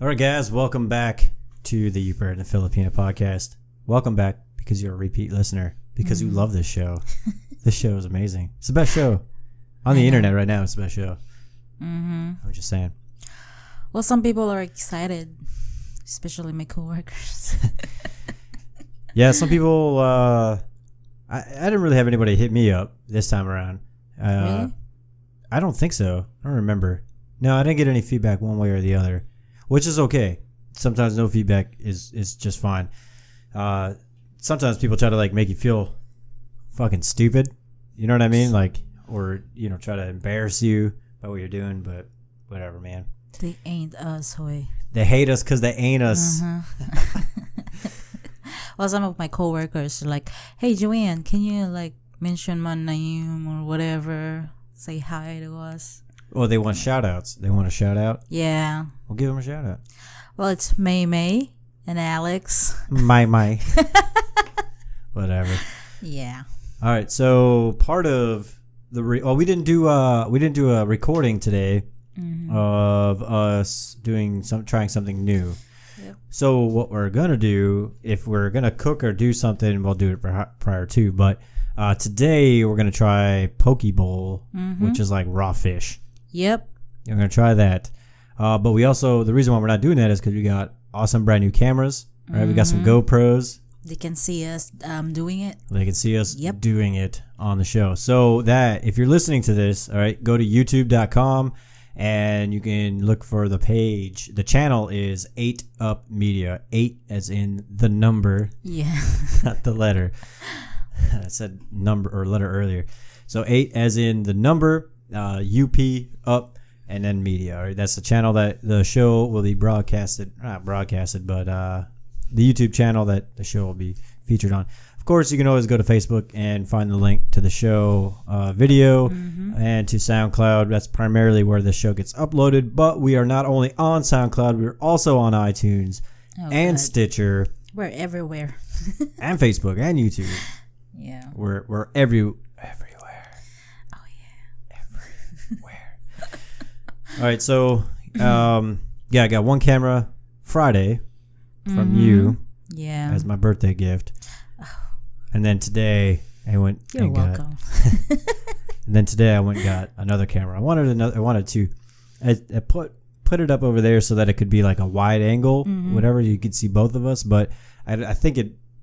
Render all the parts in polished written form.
All right, guys, welcome back to the Yooper and the Filipina podcast. Welcome back because you're a repeat listener, because you love this show. This show is amazing. It's the best show on the internet right now. It's the best show. I'm just saying. Well, some people are excited, especially my coworkers. Yeah, some people. I didn't really have anybody hit me up this time around. Really? I don't think so. I don't remember. No, I didn't get any feedback one way or the other, which is okay. Sometimes no feedback is just fine. Sometimes people try to like make you feel fucking stupid. You know what I mean? Like, or try to embarrass you by what you're doing. But whatever, man. They ain't us, hoy. They hate us because they ain't us. Well, some of my coworkers are like, "Hey, Joanne, can you like mention my name or whatever? Say hi to us." Well, they want shout outs. They want a shout out. Yeah. We'll give them a shout out. Well, it's May and Alex. My. Whatever. Yeah. All right. So part of the we didn't do a recording today of us trying something new. Yep. So what we're gonna do, if we're gonna cook or do something, we'll do it prior to. But today we're gonna try poke bowl, which is like raw fish. Yep. We're gonna try that. But we also, the reason why we're not doing that is because we got awesome brand new cameras. Right, we got some GoPros. They can see us doing it. They can see us doing it on the show. So that if you're listening to this, all right, go to youtube.com and you can look for the page. The channel is 8 Up Media. 8 as in the number. Yeah. Not the letter. I said number or letter earlier. So 8 as in the number, UP up, and then media. All right, that's the channel that the show will be broadcasted. Not broadcasted, but the YouTube channel that the show will be featured on. Of course, you can always go to Facebook and find the link to the show video and to SoundCloud. That's primarily where the show gets uploaded. But we are not only on SoundCloud, we're also on iTunes and Stitcher. We're everywhere. And Facebook and YouTube. Yeah. We're everywhere. Oh yeah. Everywhere. All right, so I got one camera Friday from you as my birthday gift. And then today I went You're and welcome. and then today I went and got another camera. I wanted to put it up over there so that it could be like a wide angle, whatever, you could see both of us, but I think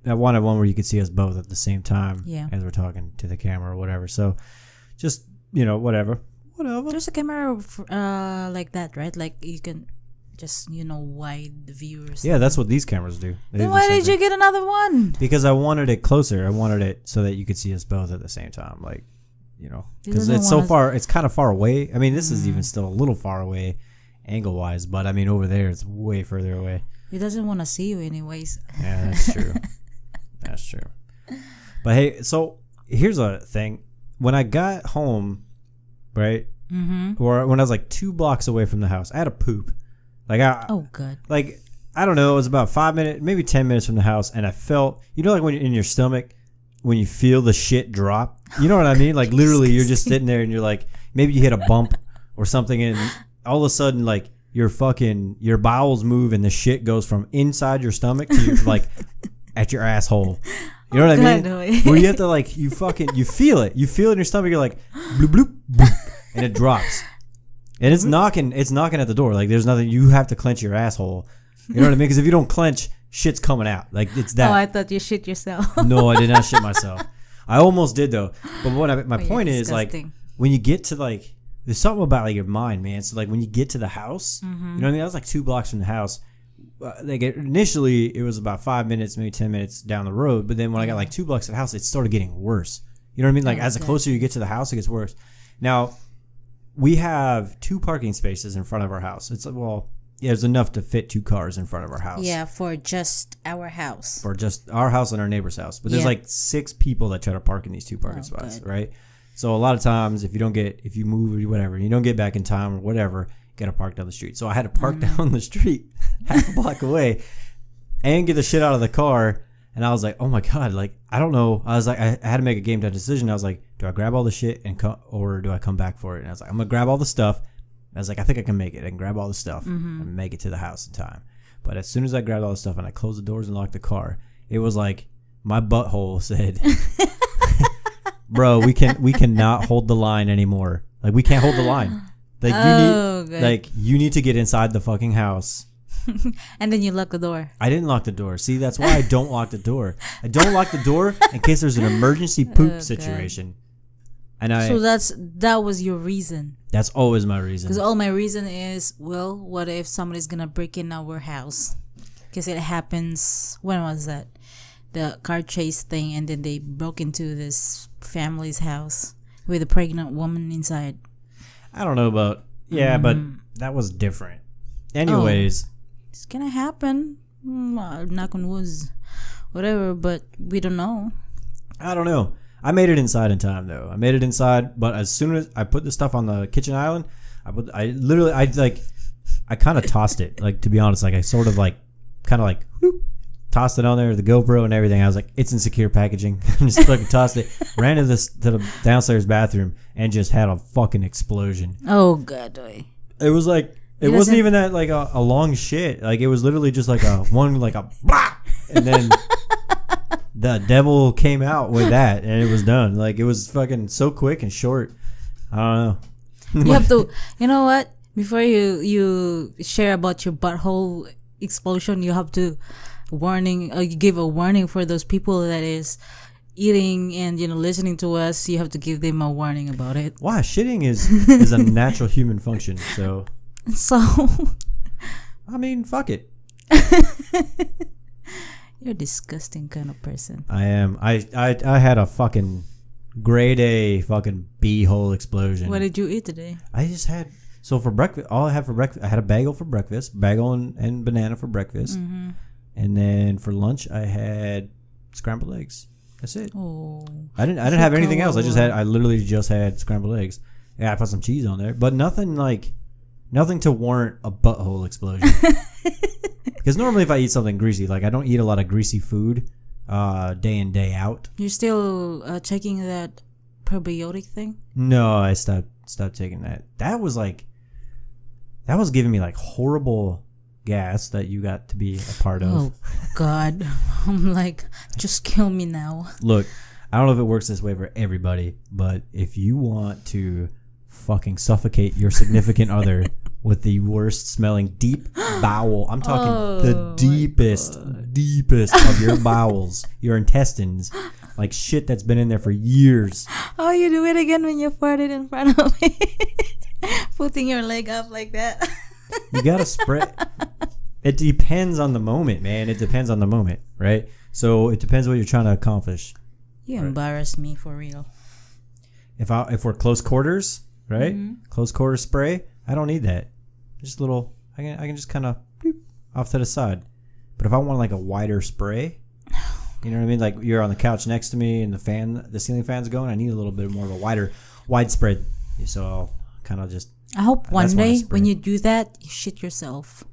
I wanted one where you could see us both at the same time as we're talking to the camera or whatever. So just, whatever. There's a camera like that, right? Like you can just, wide viewers. Yeah, that's what these cameras do. Then why did you get another one? Because I wanted it closer. I wanted it so that you could see us both at the same time. Like, because it's so far, it's kind of far away. I mean, this is even still a little far away angle-wise, but I mean, over there, it's way further away. He doesn't want to see you anyways. Yeah, that's true. That's true. But hey, so here's a thing. When I got home, right, or when I was like 2 blocks away from the house, I had a poop. Like good. Like, I don't know, it was about 5 minutes, maybe 10 minutes from the house, and I felt, like when you're in your stomach, when you feel the shit drop, you know what I mean? Like literally, you're just sitting there and you're like, maybe you hit a bump or something, and all of a sudden, like your bowels move and the shit goes from inside your stomach to like at your asshole. You know what I mean? Where you have to like, you feel it. You feel it in your stomach. You're like, bloop, bloop, bloop, and it drops. And it's knocking at the door. Like there's nothing, you have to clench your asshole. You know what I mean? Because if you don't clench, shit's coming out. Like it's that. Oh, I thought you shit yourself. No, I did not shit myself. I almost did though. But my point is like, when you get to like, there's something about like your mind, man. So like when you get to the house, you know what I mean? I was like 2 blocks from the house. Like initially it was about 5 minutes, maybe 10 minutes down the road. But then when I got like 2 blocks to the house, it started getting worse. You know what I mean? Like as the closer you get to the house, it gets worse. Now, we have 2 parking spaces in front of our house. It's there's enough to fit 2 cars in front of our house. Yeah, for just our house. For just our house and our neighbor's house. But there's like 6 people that try to park in these 2 parking spots, right? So a lot of times if you move or whatever, you don't get back in time or whatever, you got to park down the street. So I had to park down the street half a block away and get the shit out of the car. And I was like, oh my God, like, I don't know. I was like, I had to make a game time decision. I was like, do I grab all the shit or do I come back for it? And I was like, I'm going to grab all the stuff I was like, I think I can make it. I can grab all the stuff and make it to the house in time. But as soon as I grabbed all the stuff and I closed the doors and locked the car, it was like my butthole said, "Bro, we cannot hold the line anymore. Like we can't hold the line. Like you need to get inside the fucking house." And then you lock the door. I didn't lock the door. See, that's why I don't lock the door. I don't lock the door in case there's an emergency poop situation. And so that was your reason. That's always my reason. Because all my reason is, well, what if somebody's gonna break in our house? Because it happens. When was that? The car chase thing, and then they broke into this family's house with a pregnant woman inside. I don't know about but that was different. Anyways, it's gonna happen. Knock on wood, whatever. But we don't know. I don't know. I made it inside in time though. I made it inside, but as soon as I put the stuff on the kitchen island, I kind of tossed it. Like, to be honest, like I sort of like kind of like whoop, tossed it on there, the GoPro and everything. I was like, it's in secure packaging. Just fucking tossed it. Ran to the downstairs bathroom and just had a fucking explosion. Oh god. It was like it wasn't even that like a long shit. Like it was literally just like a one like a blah, and then the devil came out with that and it was done. Like it was fucking so quick and short. I don't know. You have to, you know what? Before you share about your butthole explosion, you have to give a warning for those people that is eating and listening to us. You have to give them a warning about it. Why? Shitting is a natural human function. So I mean, fuck it. You're a disgusting kind of person. I am. I had a fucking grade A fucking B-hole explosion. What did you eat today? I just had, so for breakfast, all I had for breakfast, I had a bagel for breakfast, bagel and banana for breakfast. Mm-hmm. And then for lunch, I had scrambled eggs. That's it. Oh. I didn't have anything else. I literally just had scrambled eggs. Yeah, I put some cheese on there, but nothing to warrant a butthole explosion. Because normally if I eat something greasy, like I don't eat a lot of greasy food day in, day out. You're still taking that probiotic thing? No, I stopped taking that. That was giving me like horrible gas that you got to be a part of. Oh, God. I'm like, just kill me now. Look, I don't know if it works this way for everybody, but if you want to fucking suffocate your significant other with the worst smelling deep bowel, I'm talking the deepest of your bowels, your intestines, like shit that's been in there for years. Oh, you do it again when you farted in front of me. Putting your leg up like that. You gotta spread. It depends on the moment, man. It depends on the moment, right? So it depends what you're trying to accomplish. You embarrass me for real. If we're close quarters, right? Mm-hmm. Close quarters spray. I don't need that. Just a little. I can just kind of off to the side. But if I want like a wider spray, you know what I mean? Like you're on the couch next to me and the ceiling fan's going. I need a little bit more of a widespread. So I'll kind of just. I hope one day when you do that, you shit yourself,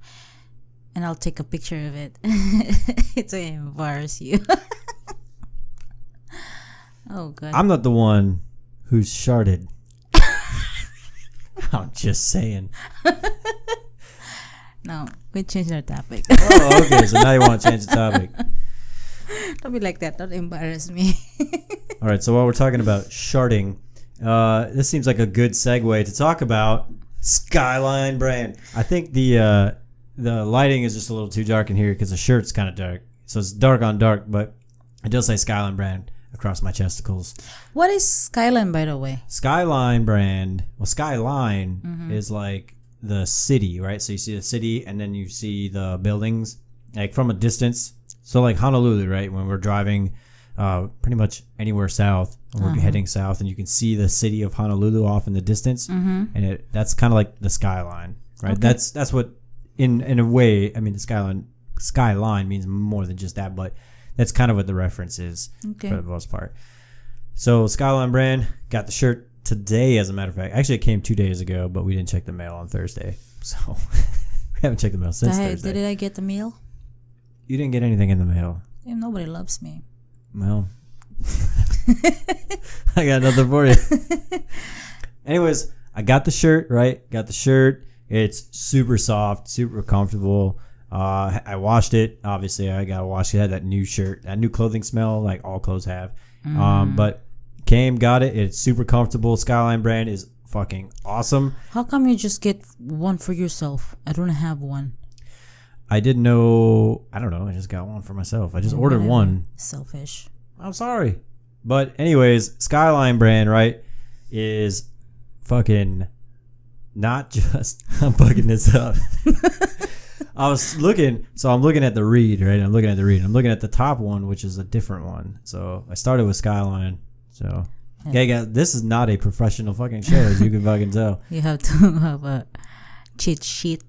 and I'll take a picture of it to embarrass you. Oh God! I'm not the one who's sharted. I'm just saying. No, we change our topic. Oh, okay. So now you want to change the topic. Don't be like that. Don't embarrass me. All right. So while we're talking about sharding, this seems like a good segue to talk about Skyline brand. I think the lighting is just a little too dark in here because the shirt's kind of dark. So it's dark on dark, but it does say Skyline brand across my chesticles. What is Skyline, by the way? Skyline brand. Well, Skyline is like the city, right? So you see the city and then you see the buildings like from a distance. So like Honolulu, right? When we're driving pretty much anywhere south, and we're heading south, and you can see the city of Honolulu off in the distance, and that's kind of like the skyline, right? Okay. That's what in a way. I mean, the skyline means more than just that, but that's kind of what the reference is for the most part. So Skyline brand got the shirt today, as a matter of fact. Actually, it came 2 days ago, but we didn't check the mail on Thursday, so we haven't checked the mail since Thursday. Did I get the mail? You didn't get anything in the mail. Yeah, nobody loves me. Well, I got nothing for you. Anyways, I got the shirt, right? Got the shirt. It's super soft, super comfortable. I washed it. Obviously, I got to wash it. It had that new shirt, that new clothing smell like all clothes have. But came, got it. It's super comfortable. Skyline brand is fucking awesome. How come you just get one for yourself? I don't have one. I didn't know. I don't know. I just got one for myself. I just ordered one. Selfish. I'm sorry. But anyways, Skyline brand, right, is fucking not just... I'm bugging this up. I was looking, so I'm looking at the read, right? I'm looking at the top one, which is a different one. So I started with Skyline. So, yeah, guys, this is not a professional fucking show, as you can fucking tell. You have to have a cheat sheet.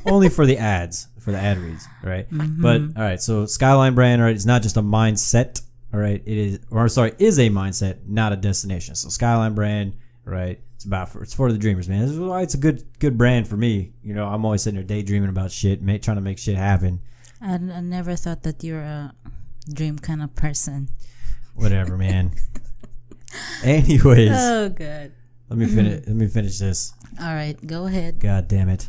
Only for the ads, for the ad reads, right? But, all right, so Skyline brand, right, it's not just a mindset, all right? Is a mindset, not a destination. So Skyline brand, right? It's for the dreamers, man. This is why it's a good brand for me. You know, I'm always sitting there daydreaming about shit, trying to make shit happen. I never thought that you're a dream kind of person. Whatever, man. Anyways. Oh, God. Let me finish this. All right, go ahead. God damn it.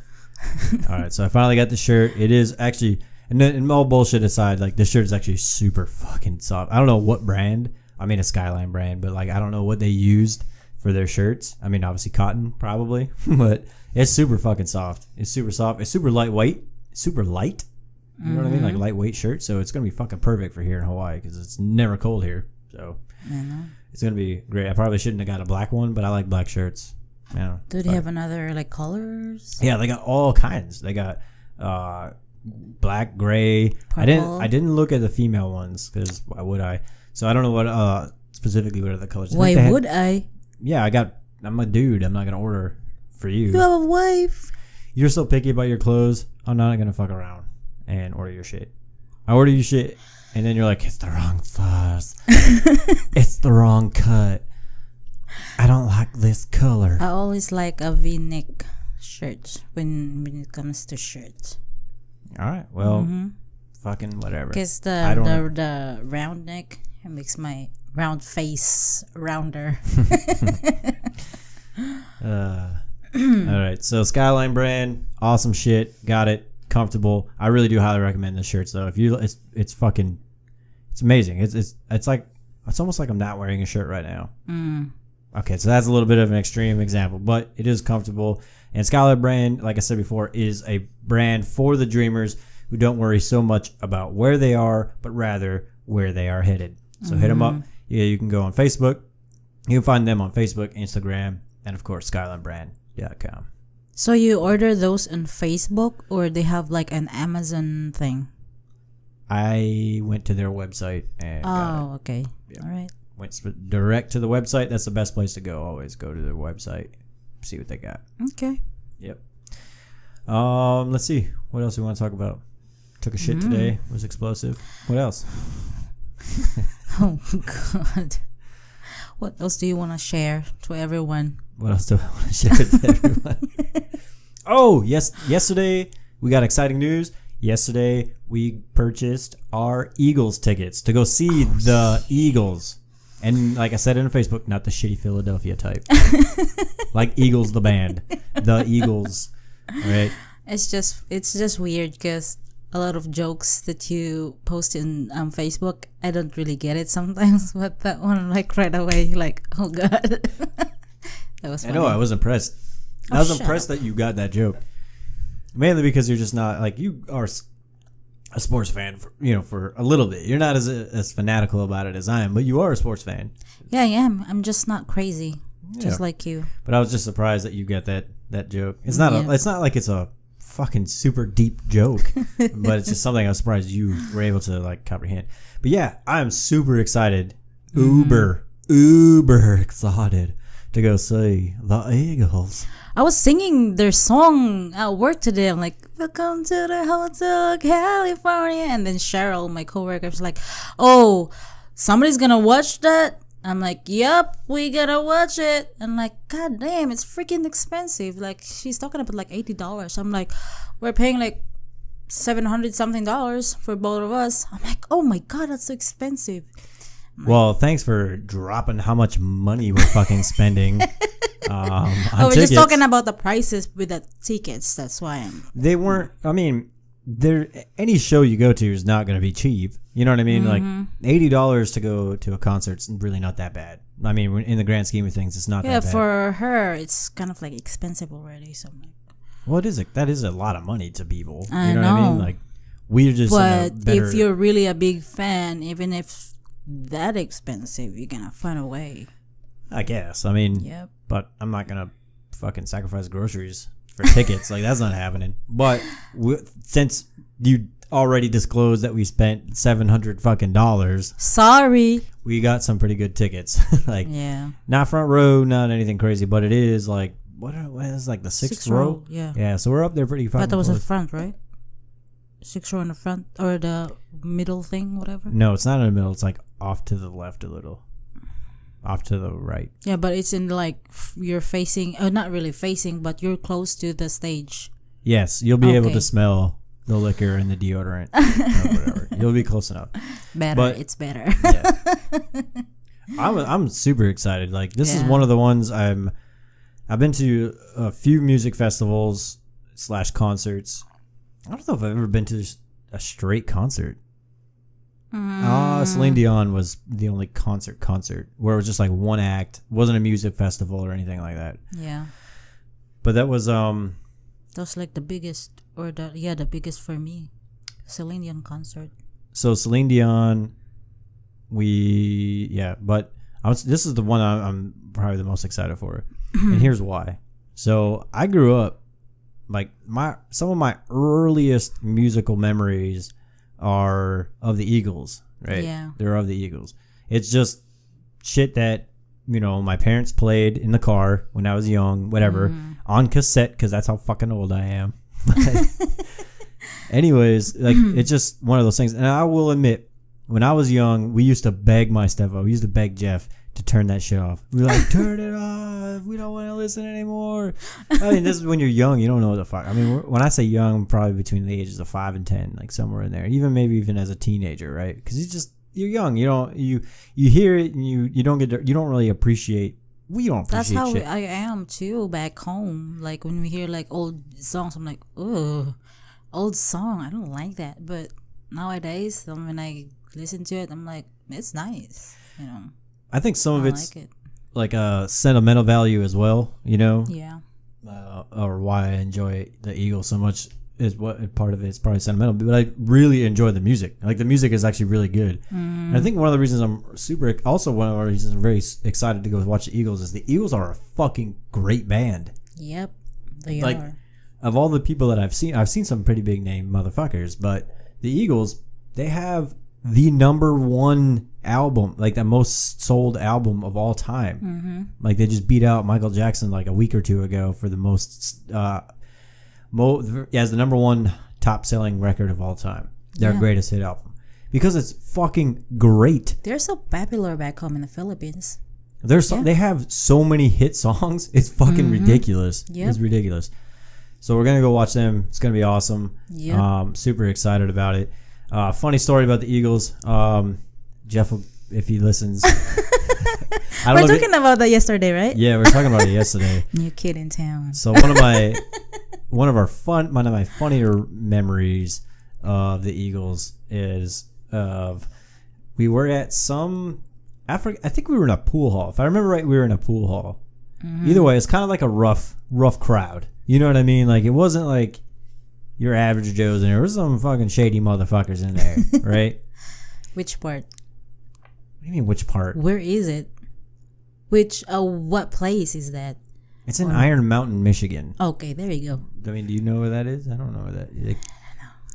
All right, so I finally got the shirt. It is actually, and all bullshit aside, like, this shirt is actually super fucking soft. I don't know what brand. I mean, a Skyline brand, but, like, I don't know what they used for their shirts. I mean, obviously cotton, probably, but it's super fucking soft. It's super soft. It's super lightweight. Super light. You know what I mean? Like lightweight shirt. So it's gonna be fucking perfect for here in Hawaii because it's never cold here. So it's gonna be great. I probably shouldn't have got a black one, but I like black shirts. Yeah. Do they have another like colors? Yeah, they got all kinds. They got black, gray. Purple. I didn't look at the female ones because why would I? So I don't know what specifically what are the colors. Why would I? Yeah, I'm a dude. I'm not going to order for you. You have a wife. You're so picky about your clothes. I'm not going to fuck around and order your shit. I order your shit, and then you're like, it's the wrong size. It's the wrong cut. I don't like this color. I always like a V-neck shirt when it comes to shirts. All right. Well, fucking whatever. Because the round neck, it makes my round face rounder. All right, so Skyline brand, awesome shit. Got it, comfortable. I really do highly recommend the shirts though. If you, it's fucking, it's amazing. It's like, it's almost like I'm not wearing a shirt right now. Okay, so that's a little bit of an extreme example, but it is comfortable. And Skyline brand, like I said before, is a brand for the dreamers who don't worry so much about where they are, but rather where they are headed. So hit them up. Yeah, you can go on Facebook. You can find them on Facebook, Instagram, and of course, SkylineBrand.com. So you order those on Facebook, or they have like an Amazon thing? I went to their website and got it. Okay. Yeah. All right. Went direct to the website. That's the best place to go. Always go to their website, see what they got. Okay. Yep. Let's see. What else we want to talk about? Took a shit today. Was explosive. What else? Oh, God. What else do you want to share to everyone? What else do I want to share with everyone? Oh, yes. Yesterday, we got exciting news. Yesterday, we purchased our Eagles tickets to go see the Eagles. And like I said in Facebook, not the shitty Philadelphia type. Like Eagles, the band. The Eagles. Right? It's just weird because a lot of jokes that you post in Facebook, I don't really get it sometimes, but that one, like right away, like, oh God. That was funny. I know, I was impressed. I was impressed that you got that joke. Mainly because you're just not, like, you are a sports fan, for a little bit. You're not as fanatical about it as I am, but you are a sports fan. Yeah, I am. I'm just not crazy, just like you. But I was just surprised that you got that joke. It's not it's not like it's a fucking super deep joke, but it's just something I was surprised you were able to like comprehend. But yeah, I'm super excited, uber excited to go see the Eagles. I was singing their song at work today. I'm like, welcome to the Hotel California. And then Cheryl, my coworker, was like, oh, somebody's gonna watch that? I'm like, yep, we gotta watch it. And like, god damn, it's freaking expensive. Like, she's talking about like $80. I'm like, we're paying like $700 something for both of us. I'm like, oh my god, that's so expensive. Well, thanks for dropping how much money we're fucking spending. We're just talking about the prices with the tickets. That's why they weren't. I mean, any show you go to is not going to be cheap. You know what I mean? Like $80 to go to a concert's really not that bad. I mean, in the grand scheme of things, it's not that bad. Yeah, for her, it's kind of like expensive already. So I'm like, well, that is a lot of money to people. I you know what I mean? Like, we're just. But if you're really a big fan, even if that expensive, you're gonna find a way. I guess. I mean, yep. But I'm not gonna fucking sacrifice groceries for tickets. Like, that's not happening. But since you already disclosed that we spent $700 fucking dollars, sorry, we got some pretty good tickets. Like, yeah, not front row, not anything crazy, but it is like what is like the sixth row? Yeah, yeah. So we're up there pretty fucking. But that was close. the front, right? 6th row in the front or the middle thing, whatever. No, it's not in the middle. It's like off to the left a little. Off to the right. Yeah, but it's in like you're facing, not really facing, but you're close to the stage. Yes, you'll be able to smell the liquor and the deodorant or whatever. You'll be close enough. It's better. Yeah. I'm super excited. Like, this is one of the ones I've been to a few music festivals / concerts. I don't know if I've ever been to a straight concert. Celine Dion was the only concert where it was just like one act. It wasn't a music festival or anything like that. Yeah. But that was that's like the biggest the biggest for me. Celine Dion concert. So Celine Dion, but this is the one I'm probably the most excited for. And here's why. So I grew up like some of my earliest musical memories are of the Eagles, right? Yeah. They're of the Eagles. It's just shit that, my parents played in the car when I was young, whatever, on cassette, because that's how fucking old I am. Anyways, like, it's just one of those things. And I will admit, when I was young, we used to beg my stepfather, we used to beg Jeff to turn that shit off. We were like, turn it off. We don't want to listen anymore. I mean, this is when you're young. You don't know what the fuck. I mean, when I say young, probably between the ages of 5 and 10, like somewhere in there. Maybe even as a teenager, right? Because you're young. You hear it and you don't really appreciate. We don't appreciate. That's how shit. I am too back home. Like when we hear like old songs, I'm like, oh, old song. I don't like that. But nowadays, when I listen to it, I'm like, it's nice. I think some of it's like a sentimental value as well, Yeah. Or why I enjoy the Eagles so much is what part of it is probably sentimental. But I really enjoy the music. Like, the music is actually really good. And I think one of the reasons I'm very excited to go watch the Eagles is the Eagles are a fucking great band. Yep, they are. Of all the people that I've seen some pretty big name motherfuckers, but the Eagles, they have the number one album, like the most sold album of all time. Like, they just beat out Michael Jackson like a week or two ago for the most as the number one top selling record of all time, their greatest hit album, because it's fucking great. They're so popular back home in the Philippines. They have so many hit songs, it's fucking ridiculous. It's ridiculous. So we're gonna go watch them. It's gonna be awesome. Super excited about it. Funny story about the Eagles. Jeff, if he listens, we're talking about that yesterday, right? Yeah, we were talking about it yesterday. New kid in town. So one of my funnier memories of the Eagles is we were at I think we were in a pool hall. If I remember right, we were in a pool hall. Either way, it's kind of like a rough crowd. You know what I mean? Like, it wasn't like your average Joes in there. There was some fucking shady motherfuckers in there, right? Which part? What do you mean, which part? Where is it? What place is that? It's in Iron Mountain, Michigan. Okay, there you go. I mean, do you know where that is? I don't know where that is. It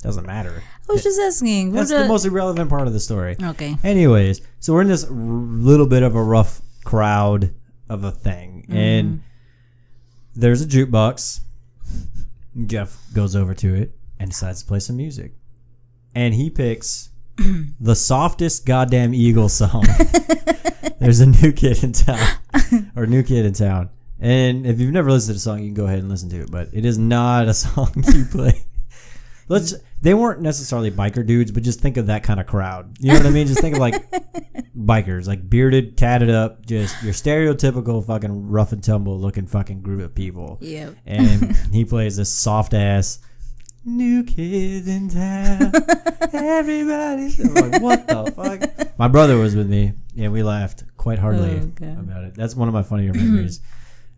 doesn't matter. I was just asking. That's the most irrelevant part of the story. Okay. Anyways, so we're in this little bit of a rough crowd of a thing. And there's a jukebox. Jeff goes over to it and decides to play some music. And he picks the softest goddamn Eagles song. There's a new kid in town. And if you've never listened to the song, you can go ahead and listen to it. But it is not a song you play. They weren't necessarily biker dudes, but just think of that kind of crowd. You know what I mean? Just think of like bikers, like bearded, tatted up, just your stereotypical fucking rough and tumble looking fucking group of people. Yeah. And he plays this soft ass new kids in town. Everybody's like, what the fuck? My brother was with me, and we laughed quite heartily about it. That's one of my funnier memories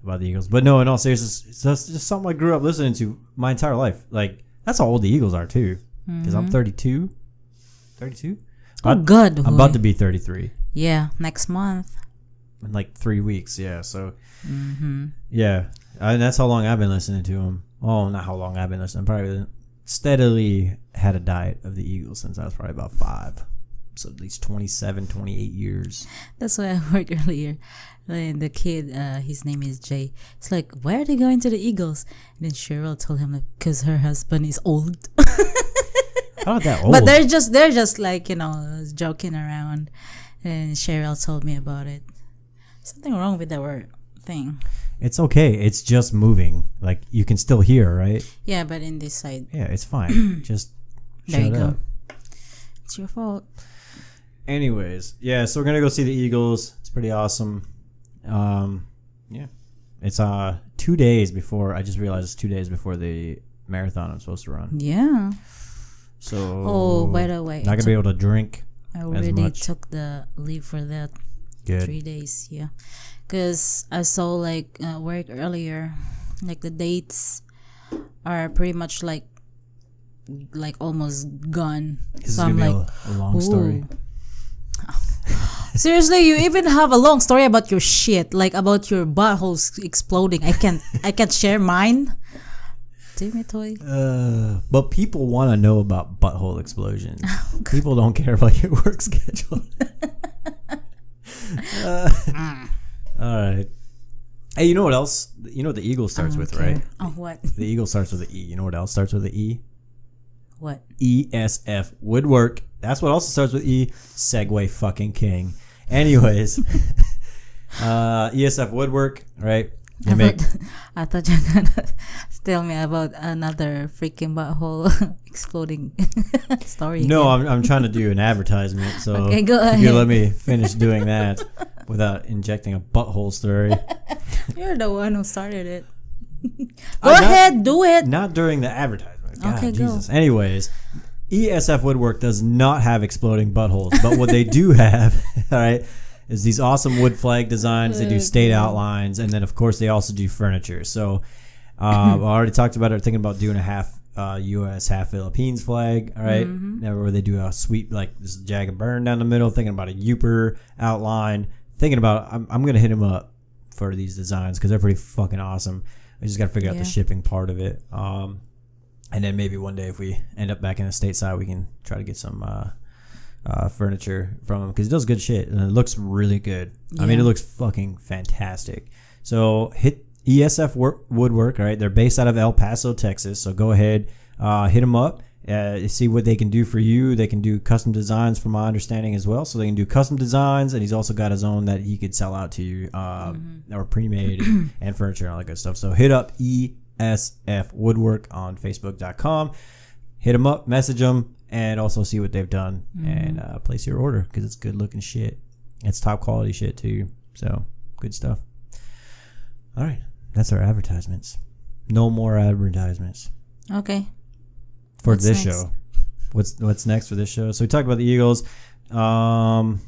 about the Eagles. But no, in all seriousness, it's just something I grew up listening to my entire life. Like, that's how old the Eagles are too. Because I'm 32. 32? Oh, good. I'm about to be 33. Yeah, next month. In like 3 weeks, yeah. So, yeah. And that's how long I've been listening to them. Oh, not how long I've been listening. Probably steadily had a diet of the Eagles since I was probably about 5. So at least 27, 28 years. That's why I heard earlier. And the kid, his name is Jay. It's like, why are they going to the Eagles? And then Cheryl told him, because her husband is old. How not that old? But they're just like, joking around. And Cheryl told me about it. Something wrong with the word thing. It's okay. It's just moving. Like, you can still hear, right? Yeah, but in this side. Yeah, it's fine. Just there shut you up. go. It's your fault. Anyways, yeah, so we're going to go see the Eagles. It's pretty awesome. Yeah. It's 2 days before, I just realized it's 2 days before the marathon I'm supposed to run. Yeah. So. Oh, by the way. Not going to be able to drink I as already much. took the leave for that. Good. 3 days, yeah. Because I saw like work earlier, like the dates are pretty much like almost gone. This So is I'm going to like, be a long story. Seriously, you even have a long story about your shit, like about your buttholes exploding. I can't share mine. Damn it, toy. But people want to know about butthole explosions. People don't care about your work schedule. All right. Hey, you know what else? You know what the Eagle starts with, right? Oh, what? The Eagle starts with an E. You know what else starts with an E? What? ESF Woodwork. That's what also starts with E. Segway fucking king. Anyways, ESF Woodwork, right? I thought you were gonna tell me about another freaking butthole exploding story. No, again. I'm trying to do an advertisement. So okay, go ahead. if you let me finish doing that without injecting a butthole story. You're the one who started it. Go ahead, do it. Not during the advertisement. God, Okay, Jesus. go. Anyways, ESF Woodwork does not have exploding buttholes, but what they do have, all right, is these awesome wood flag designs. They do state outlines, and then of course they also do furniture. So I already talked about it. Thinking about doing a half U.S., half Philippines flag. All right, where they do a sweet like this jagged burn down the middle. Thinking about a Yooper outline. Thinking about I'm gonna hit them up for these designs because they're pretty fucking awesome. I just gotta figure out the shipping part of it. And then maybe one day if we end up back in the stateside, we can try to get some furniture from him because he does good shit and it looks really good. I mean, it looks fucking fantastic. So hit ESF Woodwork. All right, they're based out of El Paso, Texas. So go ahead, hit them up. See what they can do for you. They can do custom designs, from my understanding as well. So they can do custom designs, and he's also got his own that he could sell out to you, or pre-made and furniture and all that good stuff. So hit up ESF Woodwork on Facebook.com. Hit them up, message them, and also see what they've done and place your order because it's good looking shit. It's top quality shit too. So good stuff. All right, that's our advertisements. No more advertisements. Okay. For What's this next? show. What's next for this show? So we talked about the Eagles. Drinking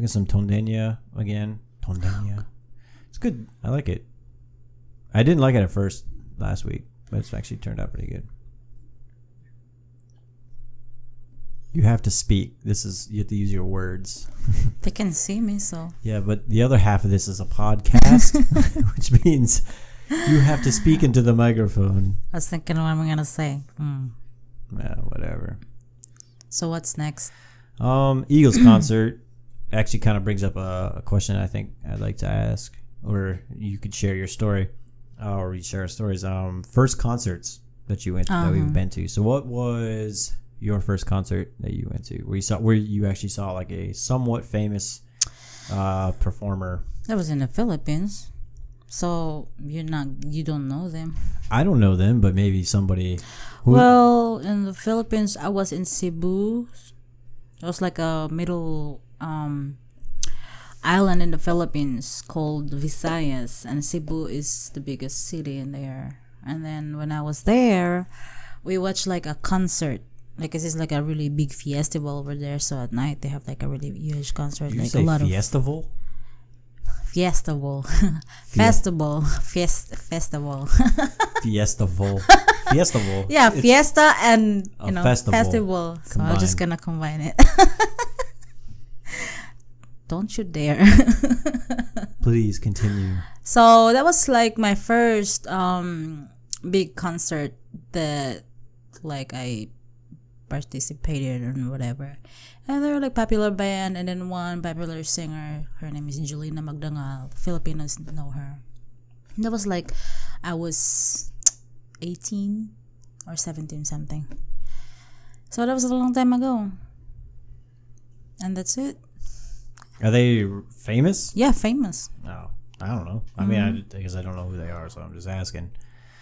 some Tondenia again. Tondenia. It's good. I like it. I didn't like it at first last week, but it's actually turned out pretty good. You have to speak. You have to use your words. They can see me, so. Yeah, but the other half of this is a podcast, which means you have to speak into the microphone. I was thinking what I'm gonna say. Yeah, whatever. So what's next? Eagles concert actually kind of brings up a question I think I'd like to ask, or you could share your story, or we share our stories. First concerts that you went to, that we've been to. So what was your first concert that you went to, where you actually saw like a somewhat famous performer? That was in the Philippines. So you don't know them. I don't know them, but maybe somebody Well, in the Philippines, I was in Cebu. It was like a middle island in the Philippines called Visayas, and Cebu is the biggest city in there. And then when I was there, we watched like a concert. Like this is like a really big festival over there. So at night they have like a really huge concert. Did you like say a lot festival? of festival, festival, festival. Festival. Festival. Yeah, It's fiesta and a festival So I'm just combined. gonna combine it. Don't you dare. Please continue. So that was like my first big concert that like I participated in whatever. And they were like popular band, and then one popular singer, her name is Julina Magdangal. Filipinos know her. And that was like I was 18 or 17 something. So that was a long time ago. And that's it. Are they famous? Yeah, famous. No, I don't know. I mean, because I don't know who they are, so I'm just asking.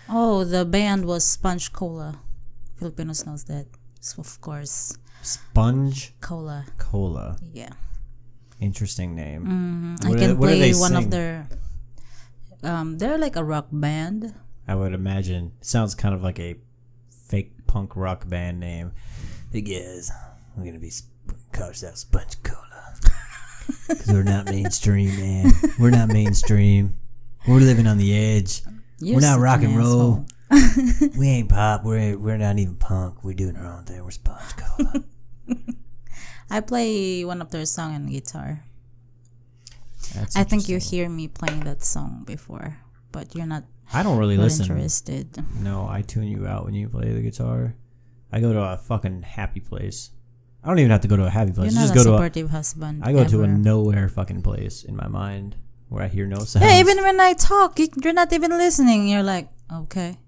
Oh, the band was Sponge Cola. Filipinos knows that. So of course. Sponge Cola. Cola. Yeah. Interesting name. I What can do play they one sing? of their they're like a rock band. I would imagine. It sounds kind of like a fake punk rock band name. Hey guys, we're gonna be called out Sponge Cola. Because we're not mainstream, man. We're not mainstream. We're living on the edge. You're We're not such rock an and roll. asshole. We ain't pop. We're not even punk. We're doing our own thing. We're Sponge Cola. I play one of their song on guitar. That's I think you interesting. hear me playing that song before, but you're not I don't really listen. interested. No, I tune you out when you play the guitar. I go to a fucking happy place. I don't even have to go to a happy place. You're Just not go a to supportive husband. I go to a ever. nowhere fucking place in my mind where I hear no sounds. Yeah, even when I talk, you're not even listening. You're like, okay.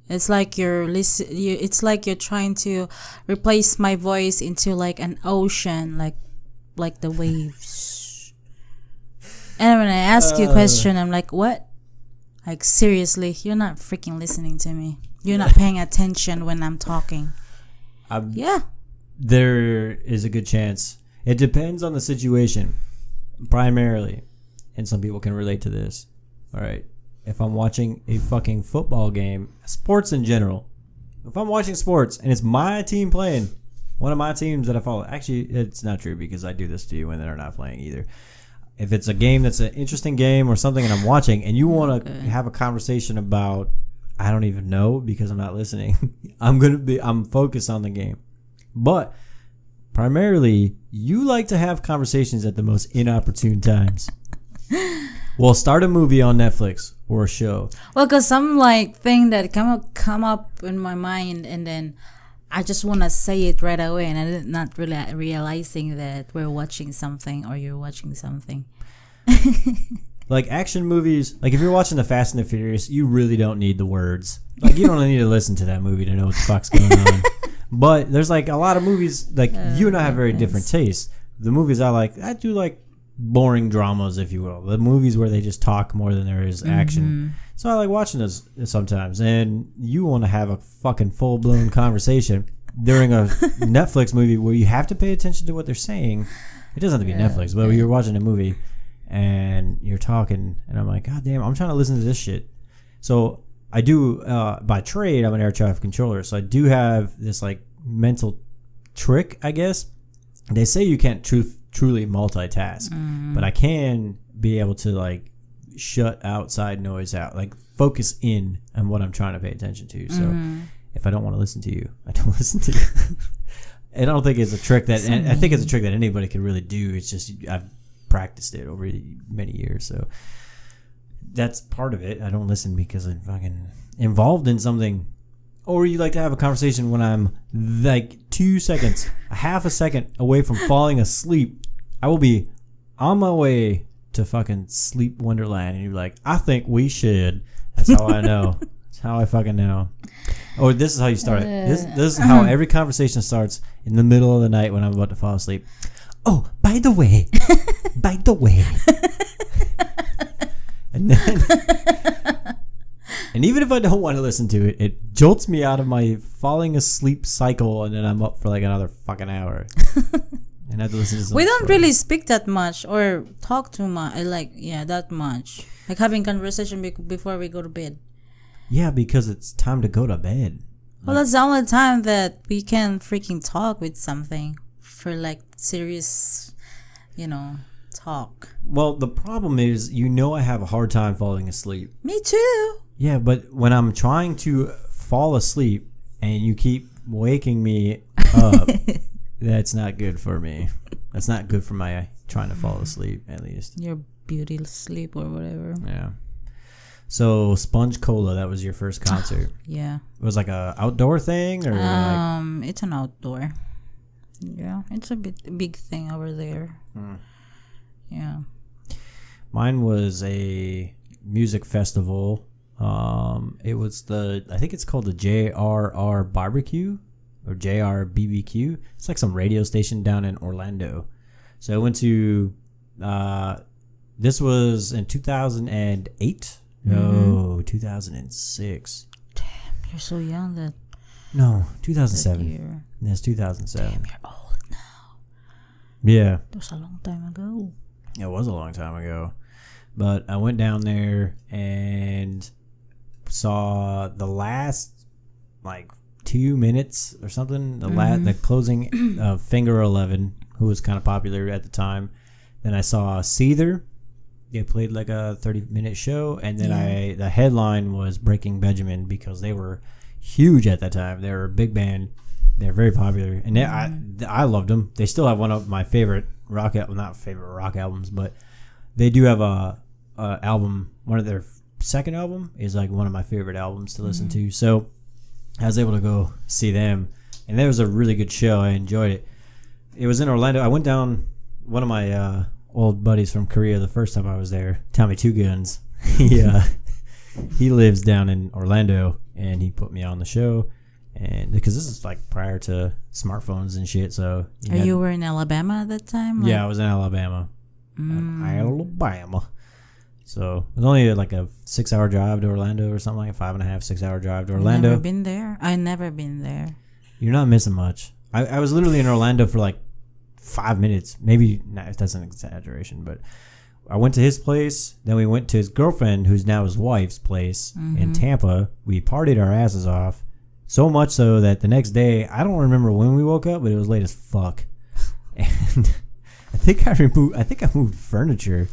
It's like it's like you're trying to replace my voice into like an ocean, like the waves. And when I ask you a question, I'm like, what? Like seriously, you're not freaking listening to me. You're not paying attention when I'm talking. Yeah. There is a good chance. It depends on the situation, primarily, and some people can relate to this. All right. If I'm watching a fucking football game, sports in general, if I'm watching sports and it's my team playing, one of my teams that I follow, actually, it's not true because I do this to you when they're not playing either. If it's a game that's an interesting game or something and I'm watching and you want to have a conversation about, I don't even know because I'm not listening, I'm focused on the game. But primarily, you like to have conversations at the most inopportune times. Well, start a movie on Netflix or a show. Well, cause some like thing that come up in my mind, and then I just want to say it right away, and I'm not really realizing that we're watching something or you're watching something. Like action movies, like if you're watching The Fast and the Furious, you really don't need the words. Like you don't need to listen to that movie to know what the fuck's going on. But there's like a lot of movies, like you and I have very different tastes. The movies I do like boring dramas, if you will. The movies where they just talk more than there is action. So I like watching those sometimes. And you want to have a fucking full-blown conversation during a Netflix movie where you have to pay attention to what they're saying. It doesn't have to be Netflix, but you're watching a movie and you're talking, and I'm like, God damn, I'm trying to listen to this shit. So I do, by trade, I'm an air traffic controller, so I do have this like mental trick, I guess. They say you can't truly multitask, but I can be able to like shut outside noise out, like focus in on what I'm trying to pay attention to. So if I don't want to listen to you, I don't listen to you. I don't think it's a trick that, and I think it's a trick that anybody could really do. It's just I've practiced it over many years, so that's part of it. I don't listen because I'm fucking involved in something. Or you like to have a conversation when I'm like 2 seconds, a half a second away from falling asleep. I will be on my way to fucking sleep wonderland, and you're like, I think we should. That's how I know. That's how I fucking know. Or this is how you start it. This is how every conversation starts in the middle of the night when I'm about to fall asleep. Oh, by the way. And then And even if I don't want to listen to it, it jolts me out of my falling asleep cycle, and then I'm up for like another fucking hour. And I have to listen to some We don't story. really speak that much or talk too much. That much. Like having conversation before we go to bed. Yeah, because it's time to go to bed. Well, that's the only time that we can freaking talk with something for like serious, talk. Well, the problem is, I have a hard time falling asleep. Me too. Yeah, but when I'm trying to fall asleep and you keep waking me up, that's not good for me. That's not good for my trying to fall asleep, at least. Your beauty sleep or whatever. Yeah. So, Sponge Cola, that was your first concert. Yeah. It was like a outdoor thing, or it's an outdoor. Yeah, it's a big thing over there. Yeah. Mine was a music festival. It was I think it's called the JRR Barbecue or JRBBQ. It's like some radio station down in Orlando. So I went to, this was in 2008. No, 2006. Damn, you're so young No, that 2007. year. Yes, 2007. Damn, you're old now. Yeah. That was a long time ago. It was a long time ago. But I went down there and saw the last, 2 minutes or something. The closing of Finger 11, who was kind of popular at the time. Then I saw Seether. They played like a 30-minute show. And then the headline was Breaking Benjamin, because they were huge at that time. They were a big band. They're very popular. And I loved them. They still have one of my favorite not favorite rock albums, but they do have a album. One of their second album is like one of my favorite albums to listen to. So I was able to go see them, and that was a really good show. I enjoyed it. It was in Orlando. I went down. One of my old buddies from Korea, the first time I was there, Tommy Two Guns. He lives down in Orlando, and he put me on the show. And because this is like prior to smartphones and shit, so You were in Alabama at that time? Yeah, I was in Alabama. Alabama. So it was only like a 6-hour drive to Orlando or something, like a 5.5, 6-hour drive to Orlando. Never been there. I never been there. You're not missing much. I was literally in Orlando for like 5 minutes. Maybe that's an exaggeration, but I went to his place. Then we went to his girlfriend, who's now his wife's place in Tampa. We partied our asses off. So much so that the next day, I don't remember when we woke up, but it was late as fuck. And I think I moved furniture.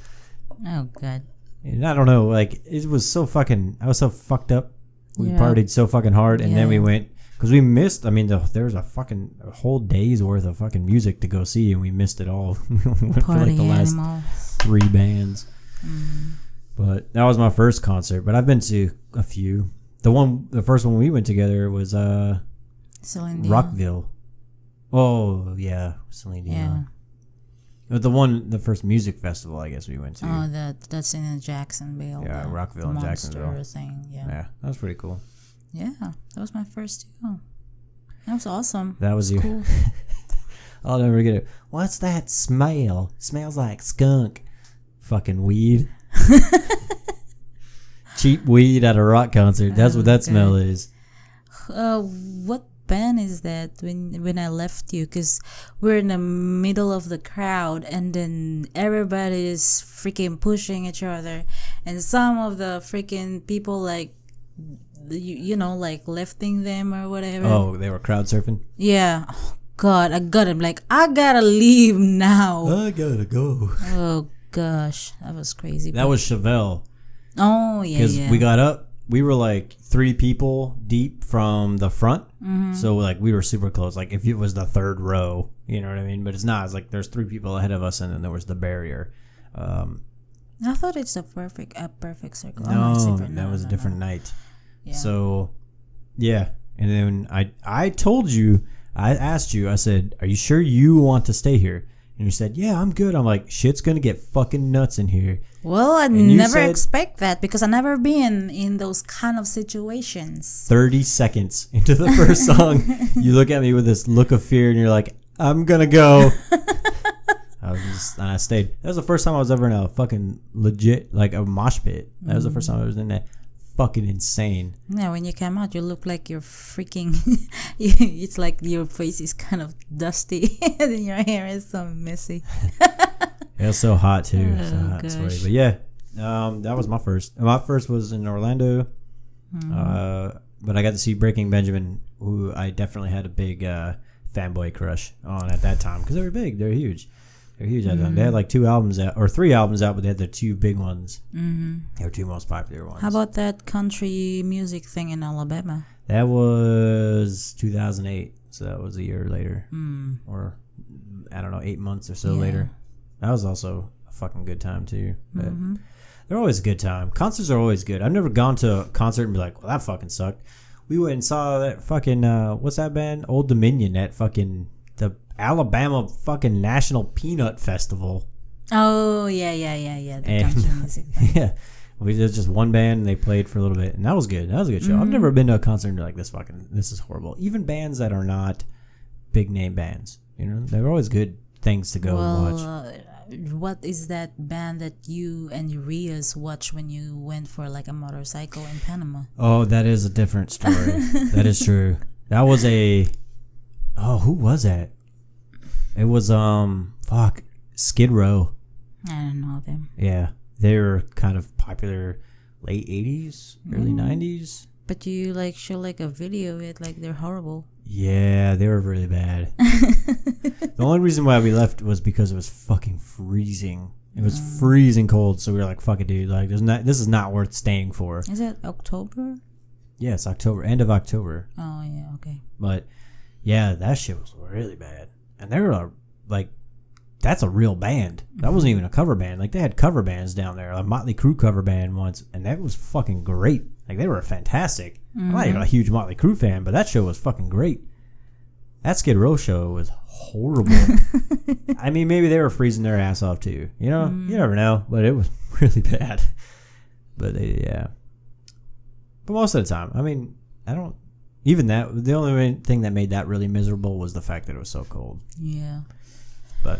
Oh, God. And I don't know, it was so fucking, I was so fucked up. We partied so fucking hard, and then we went, because we missed, there was a whole day's worth of fucking music to go see, and we missed it all. We only went for like the last 3 bands. But that was my first concert, but I've been to a few. The first one we went together was Celine Dion. Rockville. Oh yeah, Celine Dion. Yeah. But the first music festival I guess we went to. Oh, that's in Jacksonville. Yeah, Rockville and Jacksonville. Thing. Yeah. Yeah, that was pretty cool. Yeah, that was my first too. That was awesome. That was your. Cool. I'll never get it. What's that smell? Smells like skunk. Fucking weed. Cheap weed at a rock concert. That's what that smell is. What band is that when I left you? Because we're in the middle of the crowd, and then everybody is freaking pushing each other, and some of the freaking people like lifting them or whatever. Oh, they were crowd surfing? Yeah. Oh, God, I got him. I gotta leave now. I gotta go. Oh, gosh. That was crazy. That was Chevelle. Oh, yeah, Because we got up, we were like 3 people deep from the front. So we were super close. Like if it was the 3rd row, you know what I mean? But it's not. It's like there's 3 people ahead of us, and then there was the barrier. I thought it's a perfect circle. No, that was a different night. Yeah. So, yeah. And then I told you, I asked you, I said, are you sure you want to stay here? And you said, yeah, I'm good. I'm like, shit's going to get fucking nuts in here. Well, I never expect that because I've never been in those kind of situations. 30 seconds into the first song, you look at me with this look of fear and you're like, I'm going to go. And I stayed. That was the first time I was ever in a fucking legit, like a mosh pit. That was the first time I was in that fucking insane. Yeah, when you come out, you look like you're freaking. It's like your face is kind of dusty, and then your hair is so messy. It was so hot too. Oh, so hot, gosh. sorry. But yeah, that was my first. My first was in Orlando. But I got to see Breaking Benjamin, who I definitely had a big fanboy crush on at that time because they were big. They're huge. They're huge. They had like 2 albums out or 3 albums out, but they had their 2 big ones. They were 2 most popular ones. How about that country music thing in Alabama? That was 2008, so that was a year later, or I don't know, 8 months or so later. That was also a fucking good time too. But they're always a good time. Concerts are always good. I've never gone to a concert and be like, well, that fucking sucked. We went and saw that fucking what's that band? Old Dominion at fucking the Alabama fucking National Peanut Festival. Oh yeah. The country music thing. Yeah. We did just one band and they played for a little bit and that was good. That was a good show. I've never been to a concert and be like, this is horrible. Even bands that are not big name bands, you know, they're always good things to go watch. What is that band that you and Urias watched when you went for like a motorcycle in Panama? Oh, that is a different story. That is true. That was who was that? It was Skid Row. I don't know them. Yeah. They were kind of popular late 80s, early 90s. But you like show like a video of it, like they're horrible. Yeah, they were really bad. The only reason why we left was because it was fucking freezing. It was freezing cold, so we were like, fuck it, dude. Like, this is not worth staying for. Is it October? Yeah, it's October, end of October. Oh, yeah, okay. But, yeah, that shit was really bad. And they were like, that's a real band. That wasn't even a cover band. Like, they had cover bands down there. A Motley Crue cover band once, and that was fucking great. Like, they were fantastic. I'm not even a huge Motley Crue fan, but that show was fucking great. That Skid Row show was horrible. I mean, maybe they were freezing their ass off too. You know, you never know, but it was really bad. But But most of the time, I mean, the only thing that made that really miserable was the fact that it was so cold. Yeah. But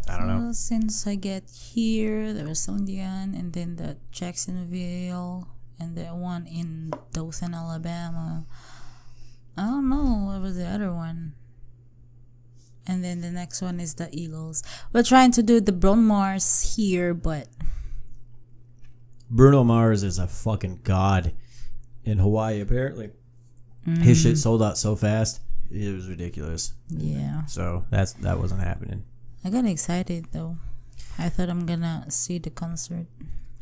I don't know. Since I get here, there was Sondian, and then the Jacksonville, and the one in Dothan, Alabama. I don't know what was the other one. And then the next one is the Eagles. We're trying to do the Bruno Mars here, but Bruno Mars is a fucking god in Hawaii, apparently. His shit sold out so fast. It was ridiculous. Yeah. So that wasn't happening. I got excited though. I thought I'm gonna see the concert.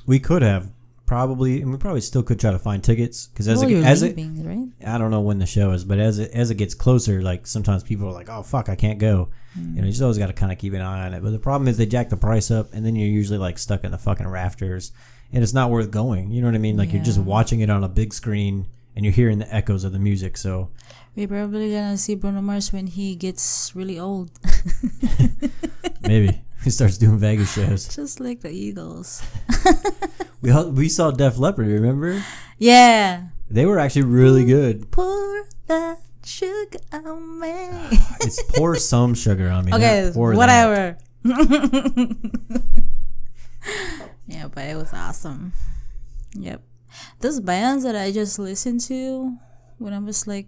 We could have probably, and we probably still could try to find tickets because right? I don't know when the show is, but as it gets closer, like sometimes people are like, oh fuck, I can't go. You know, you just always got to kind of keep an eye on it. But the problem is they jack the price up, and then you're usually like stuck in the fucking rafters, and it's not worth going. You know what I mean? Like you're just watching it on a big screen, and you're hearing the echoes of the music. So we're probably gonna see Bruno Mars when he gets really old. Maybe he starts doing Vegas shows, just like the Eagles. We saw Def Leppard, remember? Yeah, they were actually really good. Pour that sugar on me. It's pour some sugar on me. Okay, whatever. Yeah, but it was awesome. Yep, those bands that I just listened to when I was like,